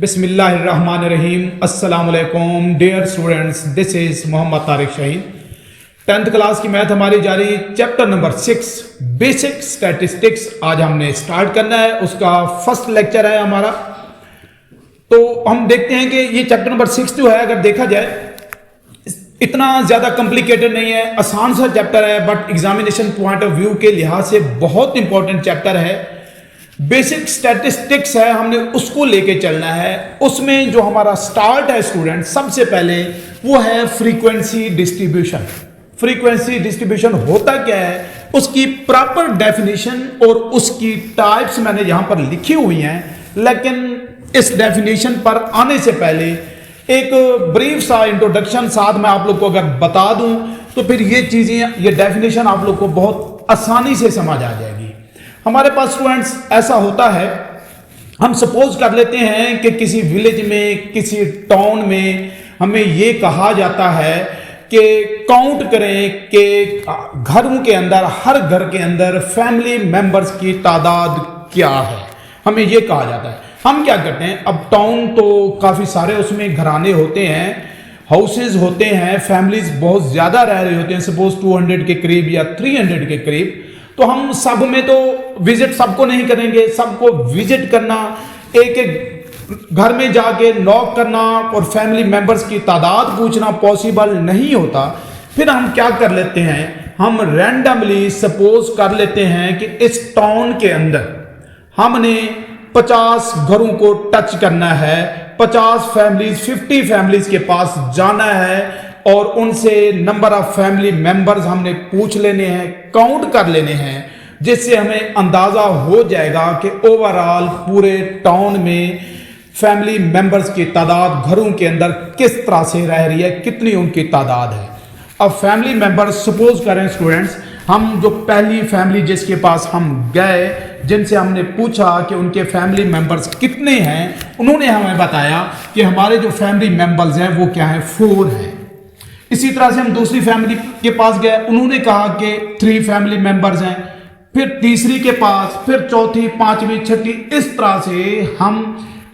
बिस्मिल्लाहिर्रहमानिर्रहीम। अस्सलाम वालेकुम dear students, this is Mohammad Tariq Shaheen. 10th class की मैथ हमारी जारी, चैप्टर नंबर 6 बेसिक स्टैटिस्टिक्स आज हमने स्टार्ट करना है। उसका फर्स्ट लेक्चर है हमारा। तो हम देखते हैं कि ये चैप्टर नंबर 6 जो है, अगर देखा जाए इतना ज्यादा कॉम्प्लिकेटेड नहीं है, आसान सा चैप्टर है, but examination point of view के लिहाज से बहुत इंपॉर्टेंट चैप्टर है। बेसिक स्टैटिस्टिक्स है, हमने उसको लेके चलना है। उसमें जो हमारा स्टार्ट है स्टूडेंट, सबसे पहले वो है फ्रीक्वेंसी डिस्ट्रीब्यूशन। फ्रीक्वेंसी डिस्ट्रीब्यूशन होता क्या है, उसकी प्रॉपर डेफिनेशन और उसकी टाइप्स मैंने यहां पर लिखी हुई हैं। लेकिन इस डेफिनेशन पर आने से पहले एक ब्रीफ सा इंट्रोडक्शन साथ में आप लोग को अगर बता दूं, तो फिर ये चीजें, ये डेफिनेशन आप लोग को बहुत आसानी से समझ आ जाएगी। हमारे पास स्टूडेंट्स ऐसा होता है, हम सपोज कर लेते हैं कि किसी विलेज में, किसी टाउन में हमें ये कहा जाता है कि काउंट करें कि घरों के अंदर, हर घर के अंदर फैमिली मेंबर्स की तादाद क्या है, हमें ये कहा जाता है। हम क्या करते हैं, अब टाउन तो काफ़ी सारे उसमें घराने होते हैं, हाउसेज होते हैं, फैमिलीज बहुत ज़्यादा रह रहे होते हैं, सपोज 200 के करीब या 300 के करीब। तो हम सब में तो विजिट सबको नहीं करेंगे, सबको विजिट करना, एक एक घर में जाके नॉक करना और फैमिली मेंबर्स की तादाद पूछना पॉसिबल नहीं होता। फिर हम क्या कर लेते हैं, हम रैंडमली सपोज कर लेते हैं कि इस टाउन के अंदर हमने 50 घरों को टच करना है, 50 फैमिलीज, 50 फैमिलीज के पास जाना है और उनसे नंबर ऑफ फैमिली मेंबर्स हमने पूछ लेने हैं, काउंट कर लेने हैं, जिससे हमें अंदाजा हो जाएगा कि ओवरऑल पूरे टाउन में फैमिली मेंबर्स की तादाद घरों के अंदर किस तरह से रह रही है, कितनी उनकी तादाद है। अब फैमिली मेंबर्स सपोज करें स्टूडेंट्स, हम जो पहली फैमिली जिसके पास हम गए, जिनसे हमने पूछा कि उनके फैमिली मेंबर्स कितने हैं, उन्होंने हमें बताया कि हमारे जो फैमिली मेंबर्स हैं वो क्या है, 4 हैं। इसी तरह से हम दूसरी फैमिली के पास गए, उन्होंने कहा कि 3 फैमिली मेंबर्स हैं। फिर तीसरी के पास, फिर चौथी, पांचवी, छठी, इस तरह से हम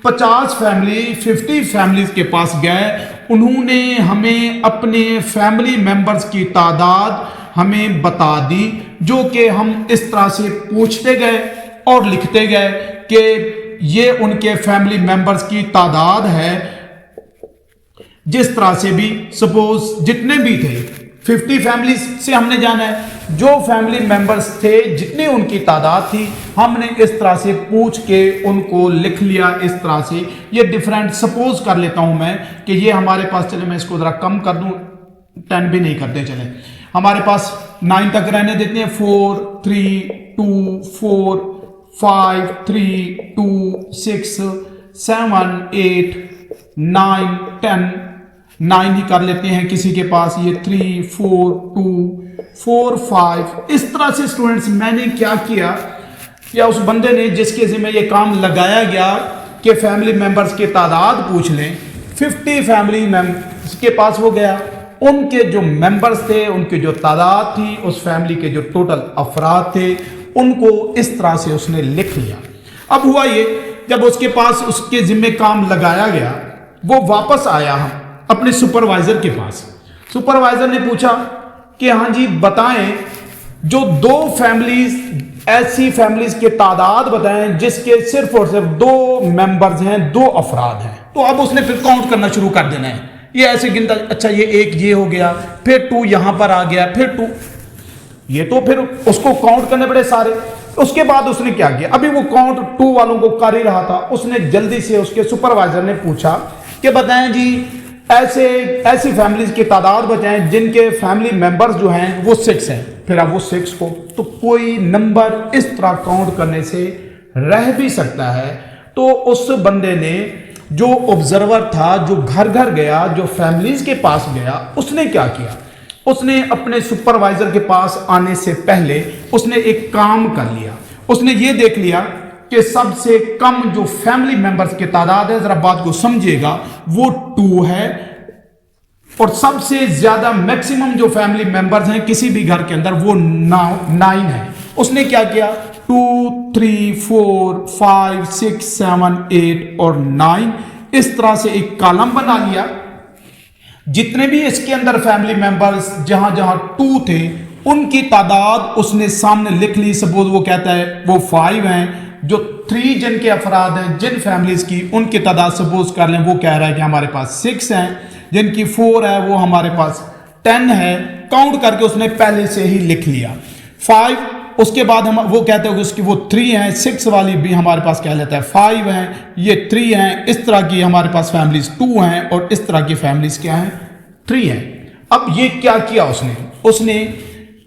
50 फैमिली, 50 फैमिलीज के पास गए। उन्होंने हमें अपने फैमिली मेंबर्स की तादाद हमें बता दी, जो कि हम इस तरह से पूछते गए और लिखते गए कि ये उनके फैमिली मेंबर्स की तादाद है। जिस तरह से भी सपोज जितने भी थे, 50 फैमिली से हमने जाना है, जो फैमिली मेंबर्स थे, जितनी उनकी तादाद थी, हमने इस तरह से पूछ के उनको लिख लिया। इस तरह से ये डिफरेंट सपोज कर लेता हूं मैं कि ये हमारे पास, चले मैं इसको जरा कम कर दूं, 10 भी नहीं करते, चले हमारे पास 9 तक रहने देते हैं। 4 3 2 4 5 3 2 6 7 8 9 10, 9 ही कर लेते हैं किसी के पास, ये 3 4 2 4 5। इस तरह से स्टूडेंट्स मैंने क्या किया, या उस बंदे ने जिसके जिम्मे ये काम लगाया गया कि फैमिली मेंबर्स की तादाद पूछ लें, 50 फैमिली मेंबर्स के पास वो गया, उनके जो मेंबर्स थे, उनकी जो तादाद थी, उस फैमिली के जो टोटल अफराद थे, उनको इस तरह से उसने लिख लिया। अब हुआ ये, जब उसके पास उसके जिम्मे काम लगाया गया, वो वापस आया हम अपने सुपरवाइजर के पास। सुपरवाइजर ने पूछा कि हाँ जी बताएं, जो 2 फैमिलीज, ऐसी फैमिलीज की तादाद बताएं जिसके सिर्फ और सिर्फ 2 मेंबर्स हैं, 2 अफराद हैं। तो अब उसने फिर काउंट करना शुरू कर देना है, ये ऐसे गिनता, अच्छा ये 1 ये हो गया, फिर 2 यहां पर आ गया, फिर 2, ये तो फिर उसको काउंट करने पड़े सारे। उसके बाद उसने क्या किया, अभी वो काउंट 2 वालों को कर ही रहा था, उसने जल्दी से उसके सुपरवाइजर ने पूछा कि बताएं जी ऐसी फैमिलीज की तादाद बताएं जिनके फैमिली मेंबर्स जो हैं वो 6 हैं। फिर अब वो 6 को, तो कोई नंबर इस तरह काउंट करने से रह भी सकता है। तो उस बंदे ने, जो ऑब्जर्वर था, जो घर घर गया, जो फैमिलीज के पास गया, उसने क्या किया, उसने अपने सुपरवाइजर के पास आने से पहले उसने एक काम कर लिया। उसने ये देख लिया कि सबसे कम जो फैमिली मेंबर्स की तादाद है, जरा बात को समझिएगा, वो 2 है, और सबसे ज्यादा मैक्सिमम जो फैमिली मेंबर्स हैं किसी भी घर के अंदर, वो 9 है। उसने क्या किया, 2 3 4 5 6 7 8 और 9, इस तरह से एक कॉलम बना लिया, जितने भी इसके अंदर फैमिली मेंबर्स जहां जहां 2 थे उनकी तादाद उसने सामने लिख ली। सपोज वो कहता है वो 5 हैं, जो 3 जिनके अफराद हैं जिन फैमिलीज की, उनकी तादाद सपोज कर लें वो कह रहा है कि हमारे पास 6 हैं, जिनकी 4 है वो हमारे पास 10 है, काउंट करके उसने पहले से ही लिख लिया 5। उसके बाद हम वो कहते हैं कि उसकी वो 3 हैं, 6 वाली भी हमारे पास कह लेता है 5 हैं, ये 3 हैं। इस तरह की हमारे पास फैमिलीज 2 हैं और इस तरह की फैमिलीज क्या हैं, 3 हैं। अब ये क्या किया उसने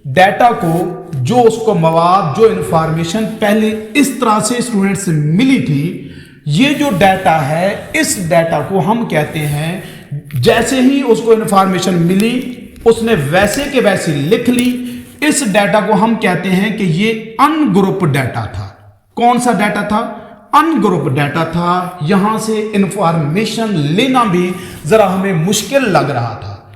डाटा को, जो उसको मवाद, जो इंफॉर्मेशन पहले इस तरह से स्टूडेंट्स से मिली थी, ये जो डाटा है इस डाटा को हम कहते हैं, जैसे ही उसको इंफॉर्मेशन मिली उसने वैसे के वैसे लिख ली। इस डाटा को हम कहते हैं कि ये अनग्रुप डाटा था। कौन सा डाटा था, अनग्रुप डाटा था। यहां से इंफॉर्मेशन लेना भी जरा हमें मुश्किल लग रहा था।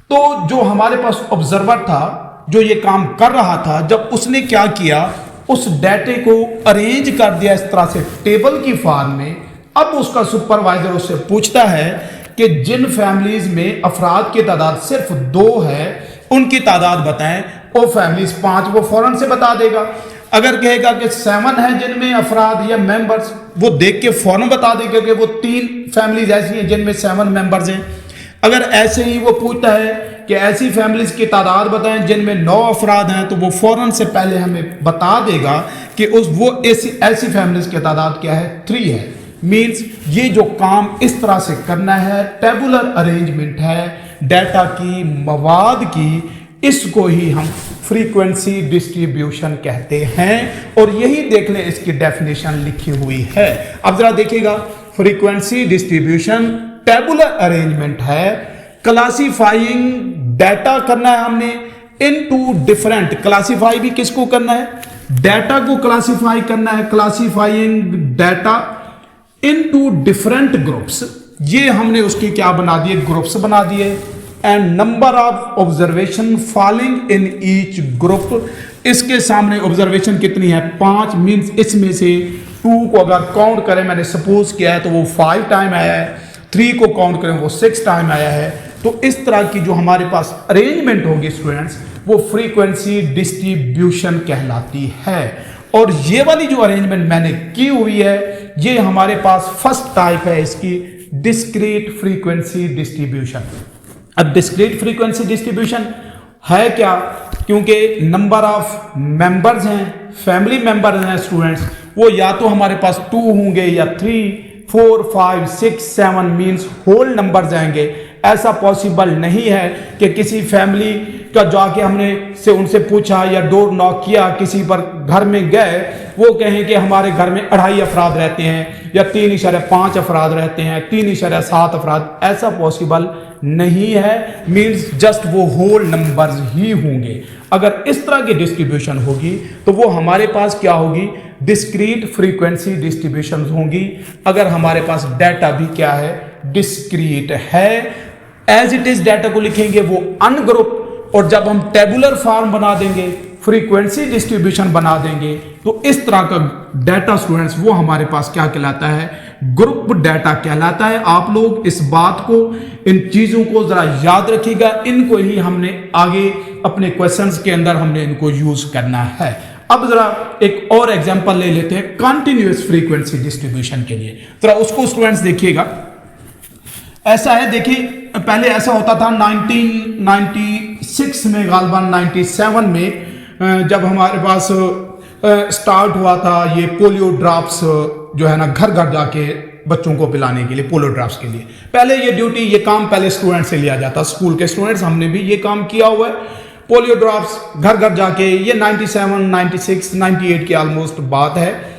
तो जो हमारे पास ऑब्जर्वर था, जो ये काम कर रहा था, जब उसने क्या किया, उस डाटे को अरेंज कर दिया इस तरह से टेबल की फॉर्म में। अब उसका सुपरवाइजर उससे पूछता है कि जिन फैमिलीज में अफराद की तादाद सिर्फ 2 है उनकी तादाद बताएं। वो फैमिलीज 5 वो फौरन से बता देगा। अगर कहेगा कि 7 है जिनमें अफराद या मेंबर्स, वो देख के फौरन बता देगा कि वो 3 फैमिलीज ऐसी हैं जिनमें 7 मेंबर्स हैं। अगर ऐसे ही वो पूछता है कि ऐसी फैमिलीज की तादाद बताएं जिनमें 9 अफराद हैं, तो वो फौरन से पहले हमें बता देगा कि वो ऐसी फैमिलीज की तादाद क्या है, 3 है। मीन्स ये जो काम इस तरह से करना है, टेबुलर अरेंजमेंट है डाटा की, मवाद की, इसको ही हम फ्रीक्वेंसी डिस्ट्रीब्यूशन कहते हैं। और यही देख लें, इसकी डेफिनेशन लिखी हुई है। अब जरा देखिएगा, फ्रीक्वेंसी डिस्ट्रीब्यूशन टेबुलर अरेंजमेंट है। क्लासिफाइंग डाटा करना है हमने इनटू डिफरेंट। क्लासिफाई भी किसको करना है, डाटा को क्लासिफाई करना है। Classifying data into different groups, ये हमने उसकी क्या बना दिए, ग्रुप्स बना दिए। And number of observation falling in each group, इसके सामने ऑब्जर्वेशन कितनी है, 5। मीन्स इसमें से 2 को अगर काउंट करें, मैंने सपोज किया है, तो वो 5 टाइम आया है। 3 को काउंट करें वो 6 टाइम आया है। तो इस तरह की जो हमारे पास अरेंजमेंट होगी स्टूडेंट्स, वो फ्रीक्वेंसी डिस्ट्रीब्यूशन कहलाती है। और ये वाली जो अरेंजमेंट मैंने की हुई है, ये हमारे पास फर्स्ट टाइप है इसकी, डिस्क्रीट फ्रीक्वेंसी डिस्ट्रीब्यूशन। अब डिस्क्रीट फ्रीक्वेंसी डिस्ट्रीब्यूशन है क्या, क्योंकि नंबर ऑफ मेंबर्स हैं, फैमिली मेंबर्स हैं स्टूडेंट्स, वो या तो हमारे पास 2 होंगे या 3, 4, 5, 6, 7 मीन्स होल नंबर्स आएंगे। ऐसा पॉसिबल नहीं है कि किसी फैमिली का जाके हमने से उनसे पूछा या डोर नॉक किया, किसी पर घर में गए, वो कहें कि हमारे घर में 2.5 अफराद रहते हैं या 3.5 अफराद रहते हैं, 3.7 अफराद, ऐसा पॉसिबल नहीं है। मीन्स जस्ट वो होल नंबर्स ही होंगे। अगर इस तरह की डिस्ट्रीब्यूशन होगी तो वो हमारे पास क्या होगी, डिस्क्रीट फ्रीक्वेंसी डिस्ट्रीब्यूशन होंगी। अगर हमारे पास डाटा भी क्या है, डिस्क्रीट है, एज इट इज डाटा को लिखेंगे वो अनग्रुप। और जब हम टेबुलर फॉर्म बना देंगे, फ्रीक्वेंसी डिस्ट्रीब्यूशन बना देंगे, तो इस तरह का डाटा स्टूडेंट्स वो हमारे पास क्या कहलाता है, ग्रुप डाटा कहलाता है। आप लोग इस बात को, इन चीजों को जरा याद रखिएगा। इनको ही हमने आगे अपने क्वेश्चंस के अंदर हमने इनको यूज करना है। अब जरा एक और एग्जांपल ले लेते हैं कंटिन्यूअस फ्रीक्वेंसी डिस्ट्रीब्यूशन के लिए। जरा उसको स्टूडेंट्स देखिएगा। ऐसा है, देखिए पहले ऐसा होता था 1996 में, गालबन 97 में, जब हमारे पास स्टार्ट हुआ था ये पोलियो ड्रॉप्स जो है ना, घर घर जाके बच्चों को पिलाने के लिए, पोलियो ड्रॉप्स के लिए। पहले ये ड्यूटी, ये काम पहले स्टूडेंट से लिया जाता, स्कूल के स्टूडेंट्स, हमने भी ये काम किया हुआ है। पोलियो ड्रॉप्स घर घर जाके, ये 97, 96, 98 की ऑलमोस्ट बात है।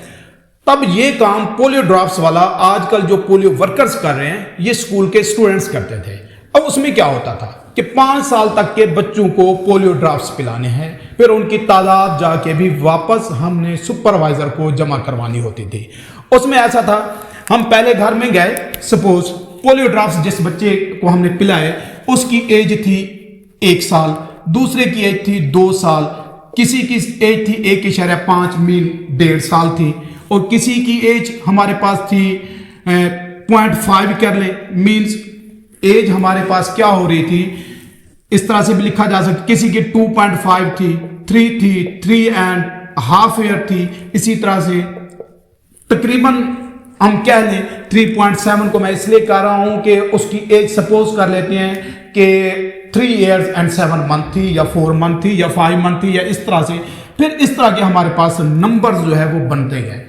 तब ये काम पोलियो ड्रॉप्स वाला आजकल जो पोलियो वर्कर्स कर रहे हैं, ये स्कूल के स्टूडेंट्स करते थे। अब उसमें क्या होता था कि 5 साल तक के बच्चों को पोलियो ड्रॉप्स पिलाने हैं, फिर उनकी तादाद जाके भी वापस हमने सुपरवाइजर को जमा करवानी होती थी। उसमें ऐसा था, हम पहले घर में गए, सपोज पोलियो ड्रॉप्स जिस बच्चे को हमने पिलाए उसकी एज थी 1 साल, दूसरे की एज थी 2 साल, किसी की एज थी 1.5 मीन 1.5 साल थी, और किसी की एज हमारे पास थी 0.5 कर ले, मींस एज हमारे पास क्या हो रही थी, इस तरह से भी लिखा जा सकता, किसी की 2.5 थी, 3 थी, 3.5 ईयर थी, इसी तरह से तकरीबन हम कह लें 3.7 को मैं इसलिए कह रहा हूं कि उसकी एज सपोज कर लेते हैं कि 3 years and 7 months थी, या 4 months थी, या 5 months थी, या इस तरह से। फिर इस तरह के हमारे पास नंबर जो है वो बनते गए।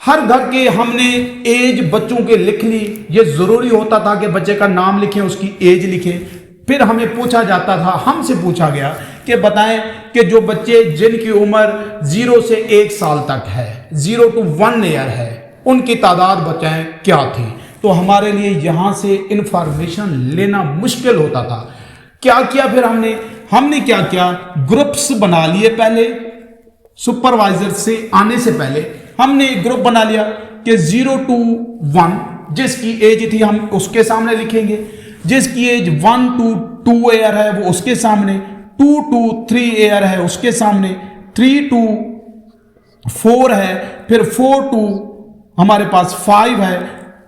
हर घर के हमने एज बच्चों के लिख ली। ये जरूरी होता था कि बच्चे का नाम लिखें, उसकी एज लिखें। फिर हमें पूछा जाता था, हमसे पूछा गया कि बताएं कि जो बच्चे जिनकी उम्र 0 से 1 साल तक है, 0 to 1 year है, उनकी तादाद बताएं क्या थी। तो हमारे लिए यहां से इंफॉर्मेशन लेना मुश्किल होता था। क्या किया फिर हमने क्या किया, ग्रुप्स बना लिए। पहले सुपरवाइजर से आने से पहले हमने एक ग्रुप बना लिया कि 0 to 1 जिसकी एज थी हम उसके सामने लिखेंगे, जिसकी एज 1 to 2 ईयर है वो उसके सामने, 2 to 3 ईयर है उसके सामने, 3 to 4 है, फिर 4 to हमारे पास 5 है।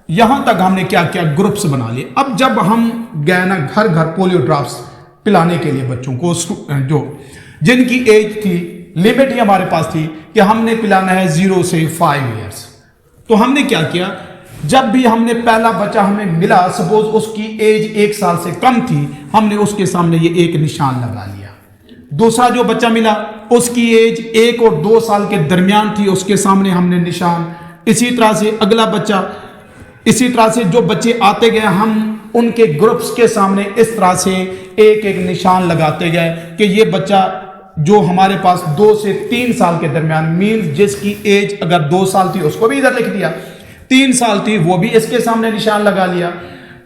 यहां तक हमने क्या किया, ग्रुप्स बना लिए। अब जब हम गए ना घर घर पोलियो ड्रॉप्स पिलाने के लिए बच्चों को, जो जिनकी एज थी, लिमिट ही हमारे पास थी कि हमने पिलाना है 0 से 5 ईयर्स। तो हमने क्या किया, जब भी हमने पहला बच्चा हमें मिला, सपोज उसकी एज 1 साल से कम थी, हमने उसके सामने ये एक निशान लगा लिया। दूसरा जो बच्चा मिला उसकी एज 1 और 2 साल के दरमियान थी, उसके सामने हमने निशान। इसी तरह से अगला बच्चा, इसी तरह से जो बच्चे आते गए हम उनके ग्रुप्स के सामने इस तरह से एक एक निशान लगाते गए कि ये बच्चा जो हमारे पास 2 से 3 साल के दरमियान, मीन्स जिसकी एज अगर 2 साल थी उसको भी इधर लिख दिया, 3 साल थी वो भी इसके सामने निशान लगा लिया,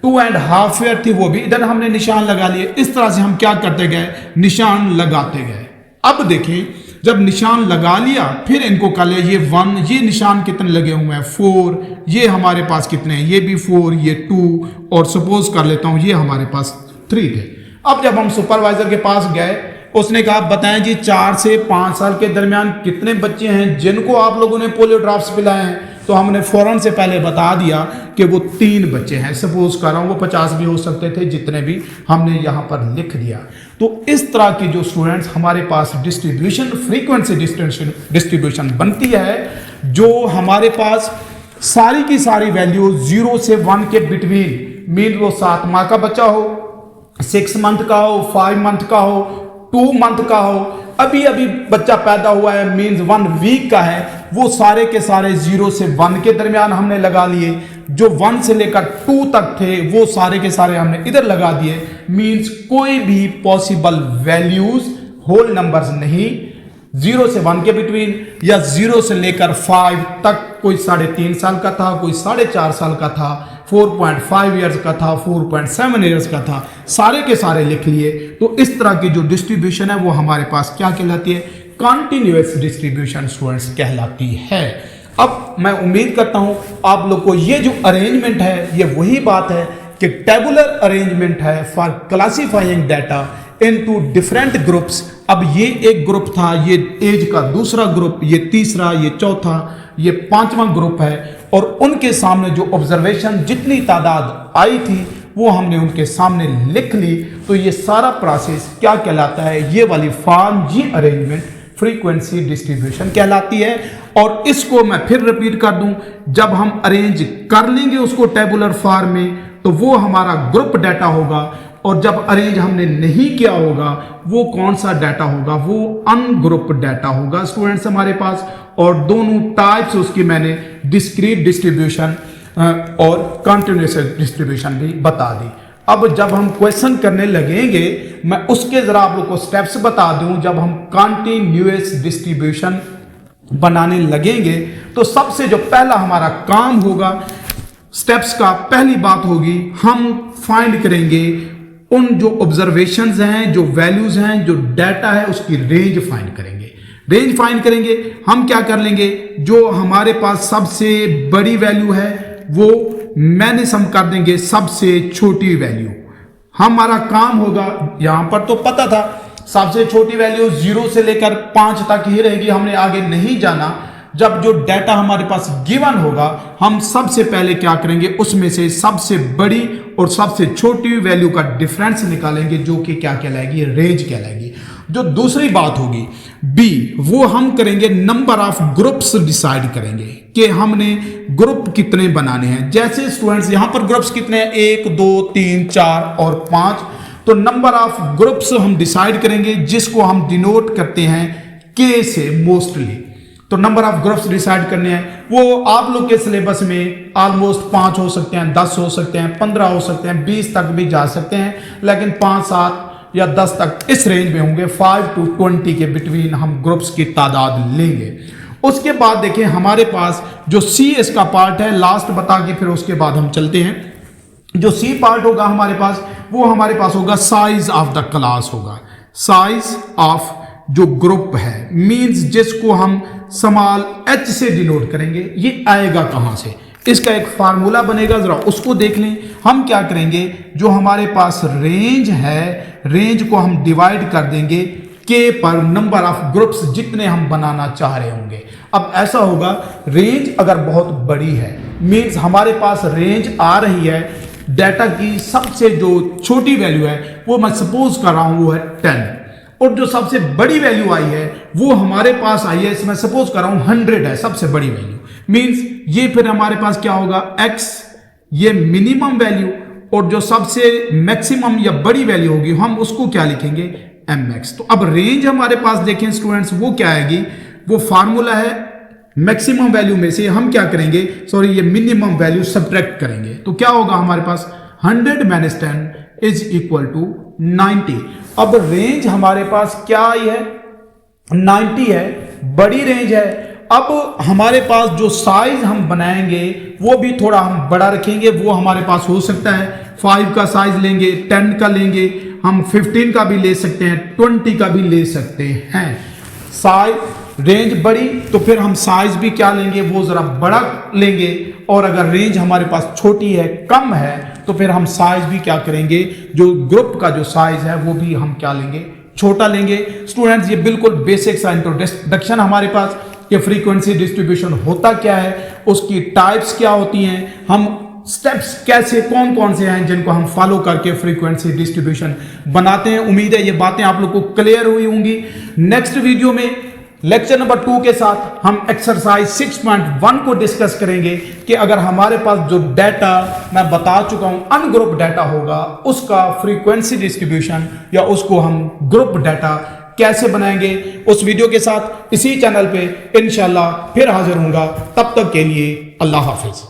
2.5 ईयर थी वो भी इधर हमने निशान लगा लिए। इस तरह से हम क्या करते गए, निशान लगाते गए। अब देखें, जब निशान लगा लिया फिर इनको कह ले ये 1, ये निशान कितने लगे हुए हैं 4, ये हमारे पास कितने हैं, ये भी 4, ये 2, और सपोज कर लेता हूं ये हमारे पास 3 थे। अब जब हम सुपरवाइजर के पास गए, उसने कहा बताएं जी 4 से 5 साल के दरमियान कितने बच्चे हैं जिनको आप लोगों ने पोलियो ड्रॉप्स पिलाए हैं। तो हमने फौरन से पहले बता दिया कि वो 3 बच्चे हैं। सपोज कर रहा हूं वो 50 भी हो सकते थे, जितने भी हमने यहां पर लिख दिया। तो इस तरह की जो स्टूडेंट्स हमारे पास डिस्ट्रीब्यूशन, फ्रीक्वेंसी डिस्ट्रीब्यूशन बनती है, जो हमारे पास सारी की सारी वैल्यू 0 से 1 के बिटवीन, मीन वो 7 माह का बच्चा हो, 6 मंथ का हो, 5 मंथ का हो, 2 मंथ का हो, अभी अभी बच्चा पैदा हुआ है मीन्स 1 वीक का है, वो सारे के सारे 0 से 1 के दरमियान हमने लगा लिए। जो 1 से लेकर 2 तक थे वो सारे के सारे हमने इधर लगा दिए। मीन्स कोई भी पॉसिबल वैल्यूज होल नंबर्स नहीं, 0 से 1 के बिटवीन या 0 से लेकर 5 तक, कोई 3.5 साल का था, कोई 4.5 साल का था, 4.5 ईयर्स का था, 4.7 ईयर्स का था, सारे के सारे लिख लिए। तो इस तरह की जो डिस्ट्रीब्यूशन है वो हमारे पास क्या कहलाती है, कॉन्टिन्यूअस डिस्ट्रीब्यूशन स्टूडेंट्स कहलाती है। अब मैं उम्मीद करता हूं आप लोग को ये जो अरेंजमेंट है ये वही बात है कि टेबुलर अरेंजमेंट है for classifying data into different groups. अब ये एक ग्रुप था, ये एज का दूसरा ग्रुप, ये तीसरा, ये चौथा, ये 5वां ग्रुप है, और उनके सामने जो ऑब्जर्वेशन जितनी तादाद आई थी वो हमने उनके सामने लिख ली। तो ये सारा प्रोसेस क्या कहलाता है, ये वाली फॉर्म, ये अरेंजमेंट फ्रीक्वेंसी डिस्ट्रीब्यूशन कहलाती है। और इसको मैं फिर रिपीट कर दूं, जब हम अरेंज कर लेंगे उसको टेबुलर फॉर्म में तो वो हमारा ग्रुप डाटा होगा, और जब अरेंज हमने नहीं किया होगा वो कौन सा डाटा होगा, वो अनग्रुप डाटा होगा स्टूडेंट्स हमारे पास। और दोनों टाइप्स उसकी मैंने डिस्क्रीट डिस्ट्रीब्यूशन और कंटिन्यूअस डिस्ट्रीब्यूशन भी बता दी। अब जब हम क्वेश्चन करने लगेंगे मैं उसके जरा आप लोग को स्टेप्स बता दूं। जब हम कंटिन्यूअस डिस्ट्रीब्यूशन बनाने लगेंगे तो सबसे जो पहला हमारा काम होगा, स्टेप्स का पहली बात होगी, हम फाइंड करेंगे उन जो ऑब्जर्वेशंस हैं, जो वैल्यूज हैं, जो डाटा है उसकी रेंज फाइंड करेंगे। रेंज फाइंड करेंगे हम क्या कर लेंगे, जो हमारे पास सबसे बड़ी वैल्यू है वो मैंने सम कर देंगे सबसे छोटी वैल्यू। हमारा काम होगा, यहां पर तो पता था सबसे छोटी वैल्यू 0 से लेकर 5 तक ही रहेगी, हमने आगे नहीं जाना। जब जो डाटा हमारे पास गिवन होगा, हम सबसे पहले क्या करेंगे, उसमें से सबसे बड़ी और सबसे छोटी वैल्यू का डिफरेंस निकालेंगे, जो कि क्या कहलाएगी, रेंज कहलाएगी। जो दूसरी बात होगी बी, वो हम करेंगे नंबर ऑफ ग्रुप्स डिसाइड करेंगे कि हमने ग्रुप कितने बनाने हैं। जैसे स्टूडेंट्स यहां पर ग्रुप्स कितने हैं, 1 2 3 4 और 5, तो नंबर ऑफ ग्रुप्स हम डिसाइड करेंगे, जिसको हम डिनोट करते हैं के से मोस्टली। तो नंबर ऑफ ग्रुप्स डिसाइड करने हैं, वो आप लोग के सिलेबस में ऑलमोस्ट 5 हो सकते हैं, 10 हो सकते हैं, 15 हो सकते हैं, 20 तक भी जा सकते हैं, लेकिन 5 7 या 10 तक इस रेंज में होंगे। 5 to 20 के बिटवीन हम ग्रुप्स की तादाद लेंगे। उसके बाद देखें हमारे पास जो सी इसका पार्ट है, लास्ट बता के फिर उसके बाद हम चलते हैं। जो सी पार्ट होगा हमारे पास, वो हमारे पास होगा साइज ऑफ द क्लास होगा। साइज ऑफ जो ग्रुप है मींस जिसको हम स्मॉल h से डिनोट करेंगे, ये आएगा कहां से, इसका एक फार्मूला बनेगा, जरा उसको देख लें। हम क्या करेंगे, जो हमारे पास रेंज है, रेंज को हम डिवाइड कर देंगे के पर नंबर ऑफ ग्रुप्स जितने हम बनाना चाह रहे होंगे। अब ऐसा होगा, रेंज अगर बहुत बड़ी है मींस हमारे पास रेंज आ रही है, डाटा की सबसे जो छोटी वैल्यू है वो मैं सपोज कर रहा हूं वो है 10, और जो सबसे बड़ी वैल्यू आई है वो हमारे पास आई है, इसमें सपोज कर रहा हूं 100 है सबसे बड़ी वैल्यू, मींस ये फिर हमारे पास क्या होगा, x, ये मिनिमम वैल्यू, और जो सबसे मैक्सिमम या बड़ी वैल्यू होगी हम उसको क्या लिखेंगे, mx। तो अब रेंज हमारे पास देखें स्टूडेंट्स, वो क्या आएगी, वो फार्मूला है मैक्सिमम वैल्यू में से हम क्या करेंगे, सॉरी ये मिनिमम वैल्यू सब्ट्रैक्ट करेंगे, तो क्या होगा हमारे पास 100 - 10 इज इक्वल टू 90। अब रेंज हमारे पास क्या आई है, 90 है, बड़ी रेंज है। अब हमारे पास जो साइज हम बनाएंगे वो भी थोड़ा हम बड़ा रखेंगे, वो हमारे पास हो सकता है 5 का साइज लेंगे, 10 का लेंगे, हम 15 का भी ले सकते हैं, 20 का भी ले सकते हैं। साइज रेंज बड़ी तो फिर हम साइज भी क्या लेंगे, वो जरा बड़ा लेंगे, और अगर रेंज हमारे पास छोटी है, कम है, तो फिर हम साइज भी क्या करेंगे, जो ग्रुप का जो साइज है वो भी हम क्या लेंगे, छोटा लेंगे। स्टूडेंट्स ये बिल्कुल बेसिक सा इंट्रोडक्शन हमारे पास, ये फ्रीक्वेंसी डिस्ट्रीब्यूशन होता क्या है, उसकी टाइप्स क्या होती हैं, हम स्टेप्स कैसे कौन कौन से हैं जिनको हम फॉलो करके फ्रीक्वेंसी डिस्ट्रीब्यूशन बनाते हैं। उम्मीद है ये बातें आप लोग को क्लियर हुई होंगी। नेक्स्ट वीडियो में लेक्चर नंबर 2 के साथ हम एक्सरसाइज 6.1 को डिस्कस करेंगे कि अगर हमारे पास जो डाटा मैं बता चुका हूं अनग्रुप डाटा होगा, उसका फ्रीक्वेंसी डिस्ट्रीब्यूशन या उसको हम ग्रुप डाटा कैसे बनाएंगे। उस वीडियो के साथ इसी चैनल पे इंशाल्लाह फिर हाजिर होऊंगा। तब तक के लिए अल्लाह हाफिज।